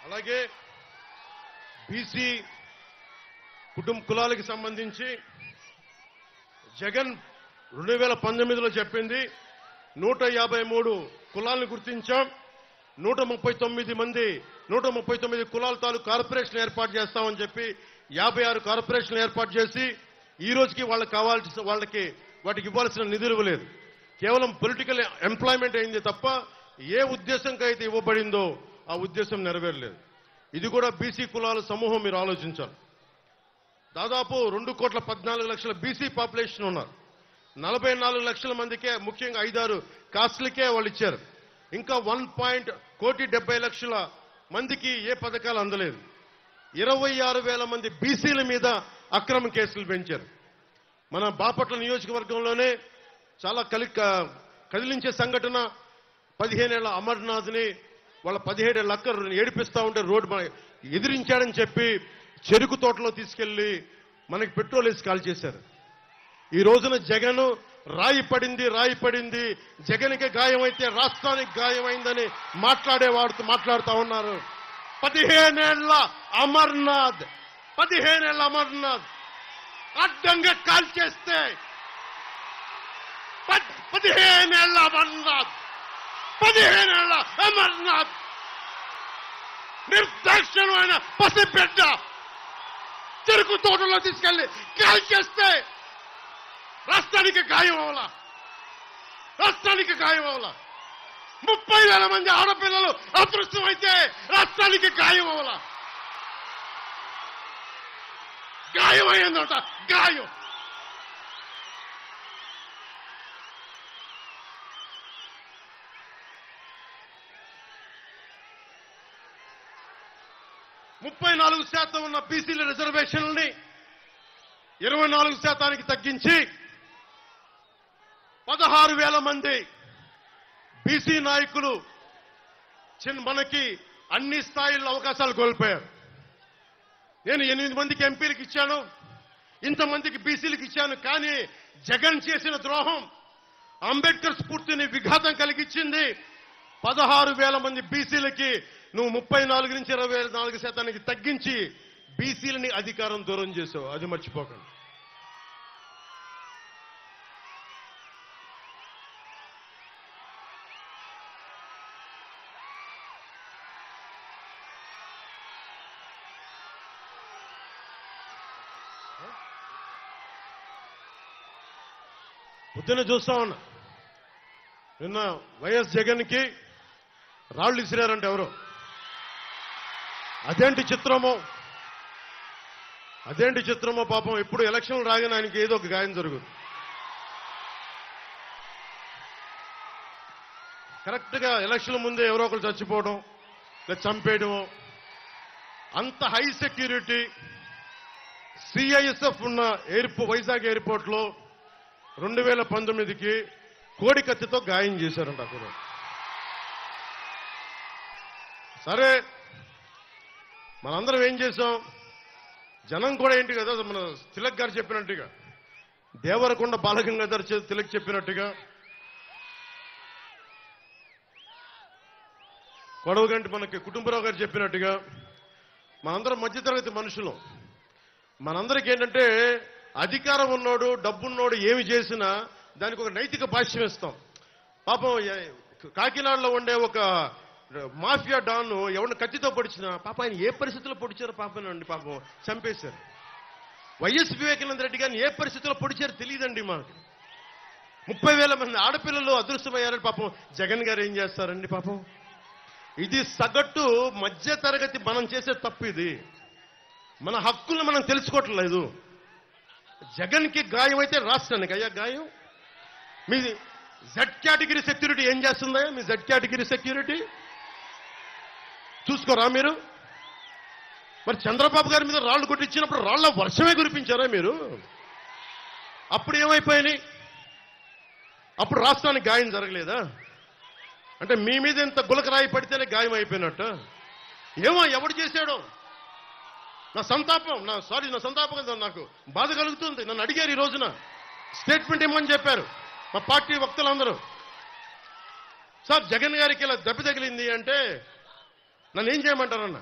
అలాగే బీసీ కులాలకు సంబంధించి జగన్ 2019లో చెప్పింది 153 కులాలను గుర్తించాం, 139 కులాల తాలూకు కార్పొరేషన్ ఏర్పాటు చేస్తామని చెప్పి 56 కార్పొరేషన్లు ఏర్పాటు చేసి ఈ రోజుకి వాళ్ళకి కావాల్సిన వాటికి ఇవ్వాల్సిన నిధులు ఇవ్వలేదు. కేవలం పొలిటికల్ ఎంప్లాయ్మెంట్ అయింది తప్ప ఏ ఉద్దేశంకి అయితే ఇవ్వబడిందో ఆ ఉద్దేశం నెరవేరలేదు. ఇది కూడా బీసీ కులాల సమూహం మీరు ఆలోచించాలి. దాదాపు 2,14,00,000 బీసీ పాపులేషన్ ఉన్నారు. 44 లక్షల మందికే, ముఖ్యంగా 5-6 కాస్ట్లకే వాళ్ళు ఇచ్చారు. ఇంకా 1,70,00,000 మందికి ఏ పథకాలు అందలేదు. 26,000 మంది బీసీల మీద అక్రమ కేసులు పెంచారు. మన బాపట్ల నియోజకవర్గంలోనే చాలా కదిలించే సంఘటన 15 ఏళ్ల అమర్నాథ్ని వాళ్ళ 17 ఏళ్ల అక్క ఏడిపిస్తా ఉంటే రోడ్డు ఎదిరించాడని చెప్పి చెరుకు తోటలో తీసుకెళ్లి మనకి పెట్రోల్ వేసి కాల్ చేశారు. ఈ రోజున జగన్ రాయి పడింది జగన్కి గాయమైతే రాష్ట్రానికి గాయమైందని మాట్లాడుతూ ఉన్నారు. 15 ఏళ్ల అమర్నాథ్ అడ్డంగా కాల్ చేస్తే 15 ఏళ్ల అమర్నాథ్ నిర్దాక్షిణ్యమైన పసిబిడ్డ చెరుకు తోటలో తీసుకెళ్లి కాల్ చేస్తే రాష్ట్రానికి గాయం అవలా. 30,000 మంది ఆడపిల్లలు అదృష్టమైతే రాష్ట్రానికి గాయం అవలా. గాయం అయ్యిందట. గాయం 34% ఉన్న బీసీల రిజర్వేషన్లని 24% తగ్గించి 16,000 మంది బీసీ నాయకులు మనకి అన్ని స్థాయిల్లో అవకాశాలు కోల్పోయారు. నేను 8 మందికి ఎంపీలకు ఇచ్చాను, ఇంతమందికి బీసీలకు ఇచ్చాను. కానీ జగన్ చేసిన ద్రోహం అంబేద్కర్ స్ఫూర్తిని విఘాతం కలిగించింది. 16,000 మంది బీసీలకి నువ్వు 34 నుంచి 24% తగ్గించి బీసీలని అధికారం దూరం చేసావు. అది మర్చిపోకండి. పొద్దున్న చూస్తా ఉన్నా, నిన్న వైఎస్ జగన్కి రాళ్లు ఇసిరారంటే ఎవరు? అదేంటి చిత్రమో పాపం. ఎప్పుడు ఎలక్షన్లు రాగానే ఆయనకి ఏదో ఒక గాయం జరుగుతుంది. కరెక్ట్గా ఎలక్షన్ల ముందే ఎవరో ఒకరు చచ్చిపోవడం లేదా చంపేయడం. అంత హై సెక్యూరిటీ సిఐఎస్ఎఫ్ ఉన్న వైజాగ్ ఎయిర్పోర్ట్లో 2019కి కోడి కత్తితో గాయం చేశారంట అక్కడ. సరే, మనందరం ఏం చేశాం? జనం కూడా ఏంటి కదా, మన తిలక్ గారు చెప్పినట్టుగా, దేవరకొండ బాలగంగాధర్ తిలక్ చెప్పినట్టుగా, కొడవగంటి మనకి కుటుంబరావు గారు చెప్పినట్టుగా, మనందరం మధ్యతరగతి మనుషులు. మనందరికీ ఏంటంటే అధికారం ఉన్నోడు, డబ్బున్నోడు ఏమి చేసినా దానికి ఒక నైతిక భాష్యం ఇస్తాం. పాపం కాకినాడలో ఉండే ఒక మాఫియా డాన్ ఎవరిని కత్తితో పొడిచినా పాపం ఆయన ఏ పరిస్థితుల్లో పొడిచారో పాపనండి, పాపం చంపేశారు. వైఎస్ వివేకానంద రెడ్డి గారిని ఏ పరిస్థితుల్లో పొడిచారో తెలియదండి మాకు. 30,000 మంది ఆడపిల్లలు అదృష్టమయ్యారని పాపం జగన్ గారు ఏం చేస్తారండి పాపం. ఇది సగటు మధ్య తరగతి మనం చేసే తప్పు. ఇది మన హక్కులను మనం తెలుసుకోవట్లేదు. జగన్కి గాయం అయితే రాష్ట్రానికి అయ్యా గాయం. మీ జెడ్ కేటగిరీ సెక్యూరిటీ ఏం చేస్తుందా? మీ జెడ్ కేటగిరీ సెక్యూరిటీ చూసుకోరా మీరు? మరి చంద్రబాబు గారి మీద రాళ్లు కొట్టించినప్పుడు రాళ్ల వర్షమే కురిపించారా మీరు? అప్పుడు ఏమైపోయినాయి? అప్పుడు రాష్ట్రానికి గాయం జరగలేదా? అంటే మీ మీద ఇంత గులకరాయి పడితేనే గాయం అయిపోయినట్టు. ఏమో ఎవడు చేశాడో నా సంతాపం నాకు బాధ కలుగుతుంది. నన్ను అడిగారు ఈ రోజున స్టేట్మెంట్ ఇమ్మని చెప్పారు మా పార్టీ వక్తలందరూ. సార్ జగన్ గారికి ఇలా దెబ్బ తగిలింది అంటే నన్ను ఏం చేయమంటారన్నా?